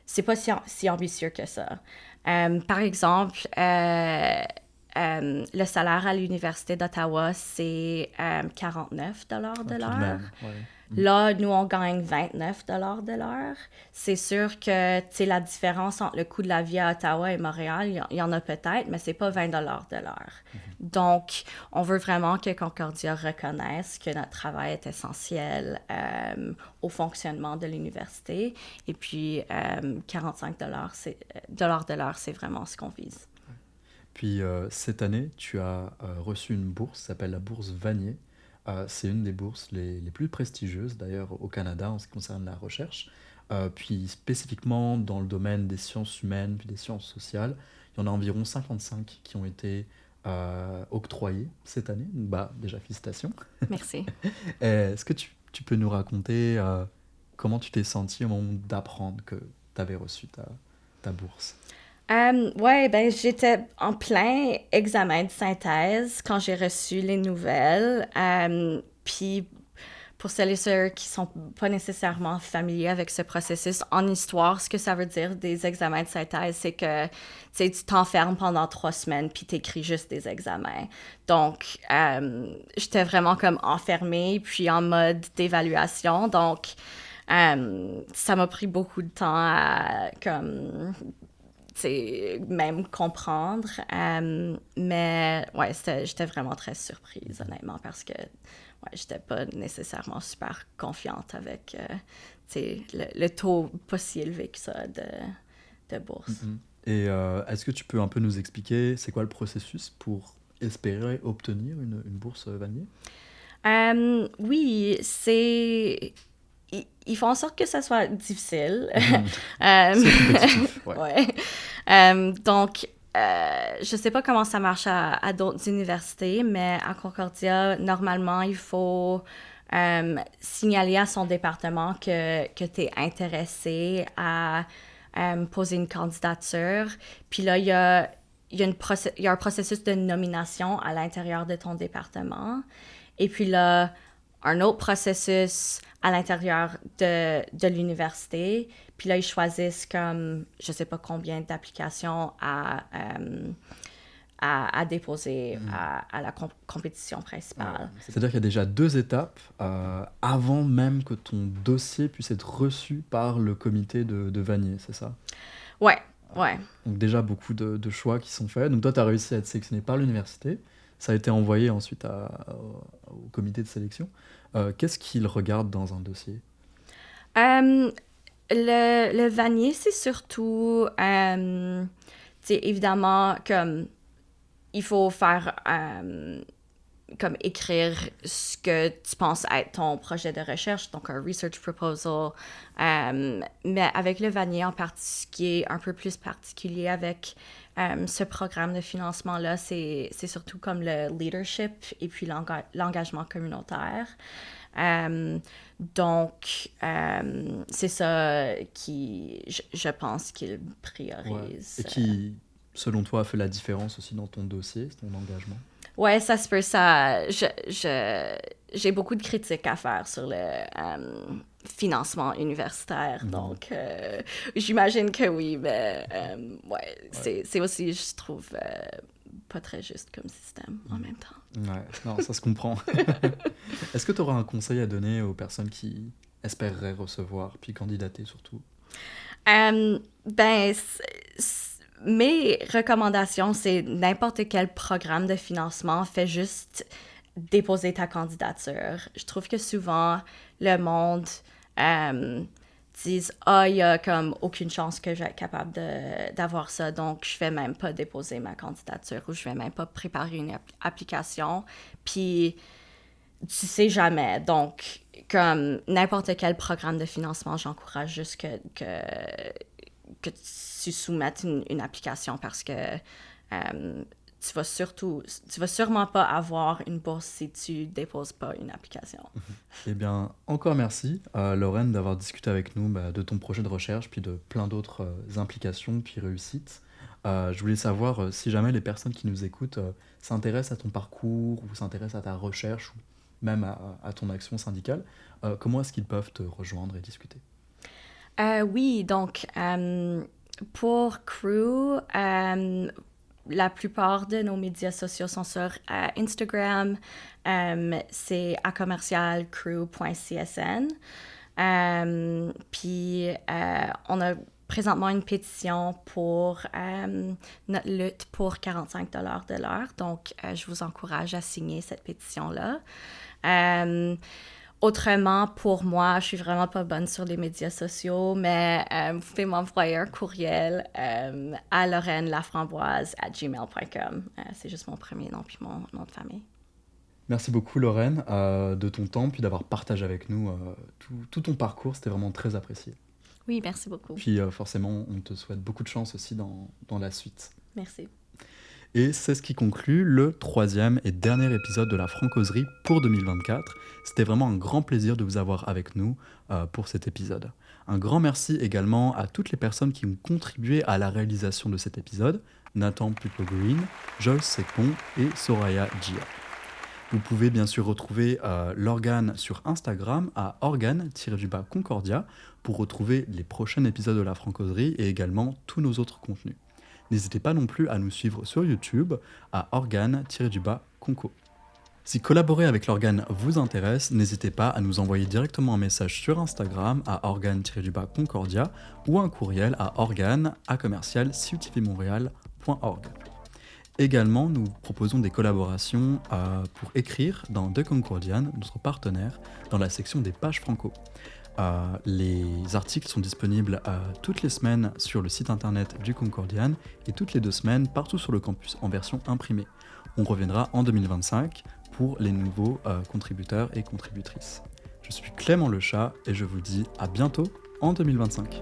c'est pas si ambitieux que ça. Par exemple, le salaire à l'Université d'Ottawa, c'est 49 de Tout de l'heure. même, ouais. Là, nous, on gagne 29 de l'heure. C'est sûr que, tu sais, la différence entre le coût de la vie à Ottawa et Montréal, il y en a peut-être, mais c'est pas 20 de l'heure. Donc, on veut vraiment que Concordia reconnaisse que notre travail est essentiel au fonctionnement de l'université. Et puis, 45 de l'heure, c'est vraiment ce qu'on vise. Puis cette année, tu as reçu une bourse, ça s'appelle la bourse Vanier. C'est une des bourses les plus prestigieuses d'ailleurs au Canada en ce qui concerne la recherche. Puis spécifiquement dans le domaine des sciences humaines puis des sciences sociales, il y en a environ 55 qui ont été octroyées cette année. Donc, bah, déjà félicitations. Merci. Est-ce que tu peux nous raconter comment tu t'es sentie au moment d'apprendre que tu avais reçu ta bourse? Ouais, ben j'étais en plein examen de synthèse quand j'ai reçu les nouvelles. Puis pour celles et ceux qui sont pas nécessairement familiers avec ce processus, en histoire, ce que ça veut dire des examens de synthèse, c'est que tu t'enfermes pendant 3 semaines puis t'écris juste des examens. Donc, j'étais vraiment comme enfermée puis en mode d'évaluation. Donc, ça m'a pris beaucoup de temps à comme même comprendre. Mais ouais, j'étais vraiment très surprise, honnêtement, parce que ouais, j'étais pas nécessairement super confiante avec le taux pas si élevé que ça de bourse. Mhm. Et est-ce que tu peux un peu nous expliquer c'est quoi le processus pour espérer obtenir une bourse Vanier? Oui, ils font en sorte que ça soit difficile. C'est compétitif, ouais. Ouais. Donc, je sais pas comment ça marche à d'autres universités, mais à Concordia, normalement, il faut signaler à son département que tu es intéressé à poser une candidature. Puis là, il y a un processus de nomination à l'intérieur de ton département. Et puis là, un autre processus à l'intérieur de l'université. Puis là, ils choisissent comme, je sais pas combien d'applications à déposer à la compétition principale. Ouais. C'est-à-dire qu'il y a déjà 2 étapes avant même que ton dossier puisse être reçu par le comité de Vanier, c'est ça? Ouais, ouais. Donc déjà beaucoup de choix qui sont faits. Donc toi, tu as réussi à être sélectionné par l'université. Ça a été envoyé ensuite au comité de sélection. Qu'est-ce qu'ils regardent dans un dossier? Le Vanier, c'est surtout, évidemment, comme il faut faire, comme écrire ce que tu penses être ton projet de recherche, donc un research proposal. Mais avec le Vanier en particulier, un peu plus particulier avec ce programme de financement-là, c'est surtout comme le leadership et puis l'engagement communautaire. Donc, c'est ça qui, je pense, qu'il priorise. Ouais. Et qui, selon toi, a fait la différence aussi dans ton dossier, ton engagement? Ouais, ça se peut, ça. J'ai beaucoup de critiques à faire sur le financement universitaire, donc j'imagine que oui, mais ouais, c'est aussi, je trouve, pas très juste comme système en même temps. Ouais, non, ça se comprend. Est-ce que tu auras un conseil à donner aux personnes qui espéreraient recevoir, puis candidater surtout? Ben, mes recommandations, c'est n'importe quel programme de financement, fais juste déposer ta candidature. Je trouve que souvent, le monde disent « Ah, il y a comme aucune chance que je vais être capable d'avoir ça, donc je vais même pas déposer ma candidature ou je vais même pas préparer une application. » Puis, tu sais jamais. Donc, comme n'importe quel programme de financement, j'encourage juste que tu soumettes une application parce que tu vas sûrement pas avoir une bourse si tu déposes pas une application. Eh bien, encore merci, Lorraine, d'avoir discuté avec nous de ton projet de recherche, puis de plein d'autres implications, puis réussites. Je voulais savoir si jamais les personnes qui nous écoutent s'intéressent à ton parcours, ou s'intéressent à ta recherche, ou même à ton action syndicale, comment est-ce qu'ils peuvent te rejoindre et discuter? Oui, donc pour Crew, la plupart de nos médias sociaux sont sur Instagram, c'est @crew.csn. Puis on a présentement une pétition pour notre lutte pour 45 $ de l'heure. Donc, je vous encourage à signer cette pétition-là. Autrement, pour moi, je suis vraiment pas bonne sur les médias sociaux, mais vous pouvez m'envoyer un courriel à lorrainelaframboise@gmail.com. C'est juste mon premier nom puis mon nom de famille. Merci beaucoup, Lorraine, de ton temps, puis d'avoir partagé avec nous tout ton parcours. C'était vraiment très apprécié. Oui, merci beaucoup. Puis forcément, on te souhaite beaucoup de chance aussi dans la suite. Merci. Et c'est ce qui conclut le 3e et dernier épisode de la Francauserie pour 2024. C'était vraiment un grand plaisir de vous avoir avec nous pour cet épisode. Un grand merci également à toutes les personnes qui ont contribué à la réalisation de cet épisode, Nathan Pupo-Green, Joyce Sekpon et Soraya Gia. Vous pouvez bien sûr retrouver l'Organe sur Instagram à organe-concordia pour retrouver les prochains épisodes de la Francauserie et également tous nos autres contenus. N'hésitez pas non plus à nous suivre sur YouTube à organe-conco. Si collaborer avec l'Organe vous intéresse, n'hésitez pas à nous envoyer directement un message sur Instagram à organe-concordia ou un courriel à organe@cutfmontréal.org. Également, nous proposons des collaborations pour écrire dans The Concordian, notre partenaire, dans la section des pages franco. Les articles sont disponibles toutes les semaines sur le site internet du Concordian et toutes les 2 semaines partout sur le campus en version imprimée. On reviendra en 2025 pour les nouveaux contributeurs et contributrices. Je suis Clément Le Chat et je vous dis à bientôt en 2025.